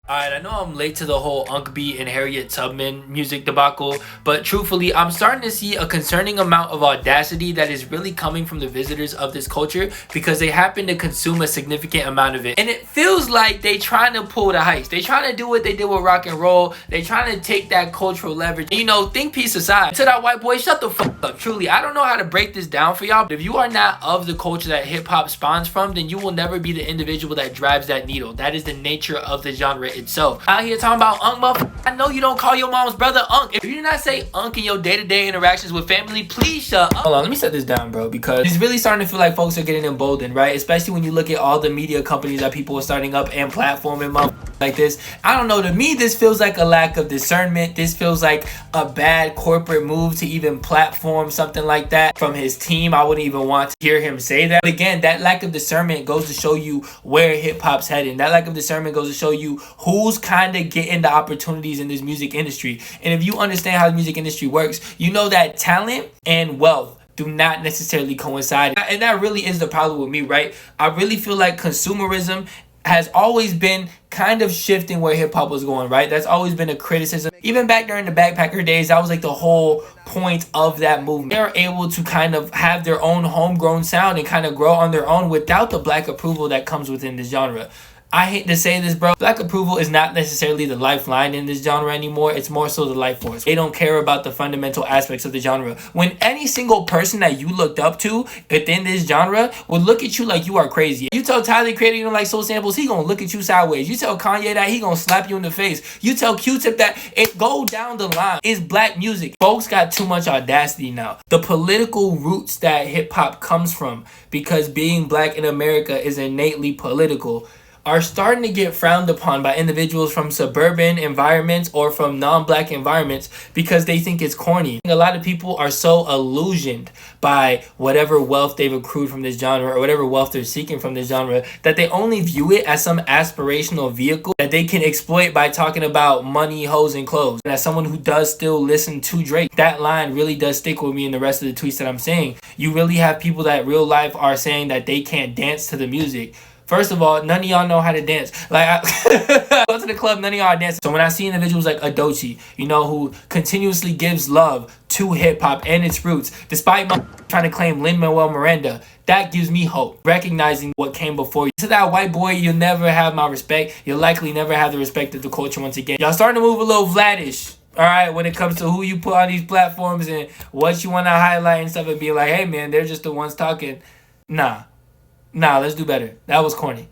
Alright, I know I'm late to the whole Unk B and Harriet Tubman music debacle, but truthfully, I'm starting to see a concerning amount of audacity that is really coming from the visitors of this culture because they happen to consume a significant amount of it. And it feels like they trying to pull the heist. They trying to do what they did with rock and roll. They trying to take that cultural leverage. You know, think peace aside. To that white boy, shut the fuck up. Truly, I don't know how to break this down for y'all, but if you are not of the culture that hip-hop spawns from, then you will never be the individual that drives that needle. That is the nature of the genre itself. Out here talking about Unk, motherfucker. I know you don't call your mom's brother Unk. If you do not say Unk in your day-to-day interactions with family, please shut up. Hold on, let me set this down, bro, because it's really starting to feel like folks are getting emboldened, right? Especially when you look at all the media companies that people are starting up and platforming like this. I don't know, to me this feels like a lack of discernment. This feels like a bad corporate move to even platform something like that from his team. I wouldn't even want to hear him say that. But again, that lack of discernment goes to show you where hip-hop's heading. That lack of discernment goes to show you who's kind of getting the opportunities in this music industry. And if you understand how the music industry works, you know that talent and wealth do not necessarily coincide. And that really is the problem with me, right? I really feel like consumerism has always been kind of shifting where hip-hop was going, right? That's always been a criticism. Even back during the Backpacker days, that was like the whole point of that movement. They're able to kind of have their own homegrown sound and kind of grow on their own without the black approval that comes within this genre. I hate to say this, bro. Black approval is not necessarily the lifeline in this genre anymore. It's more so the life force. They don't care about the fundamental aspects of the genre. When any single person that you looked up to within this genre would look at you like you are crazy. You tell Tyler Creator you don't like soul samples, he gonna look at you sideways. You tell Kanye that, he gonna slap you in the face. You tell Q-Tip that, it go down the line. It's black music. Folks got too much audacity now. The political roots that hip-hop comes from, because being black in America is innately political, are starting to get frowned upon by individuals from suburban environments or from non-black environments because they think it's corny. A lot of people are so illusioned by whatever wealth they've accrued from this genre or whatever wealth they're seeking from this genre that they only view it as some aspirational vehicle that they can exploit by talking about money, hoes, and clothes. And as someone who does still listen to Drake, that line really does stick with me in the rest of the tweets that I'm saying. You really have people that real life are saying that they can't dance to the music. First of all, none of y'all know how to dance. Like, I go to the club, none of y'all are dancing. So when I see individuals like Adochi, you know, who continuously gives love to hip-hop and its roots, despite trying to claim Lin-Manuel Miranda, that gives me hope, recognizing what came before you. To that white boy, you'll never have my respect. You'll likely never have the respect of the culture once again. Y'all starting to move a little Vladish, all right, when it comes to who you put on these platforms and what you want to highlight and stuff, and be like, hey, man, they're just the ones talking. Nah, let's do better. That was corny.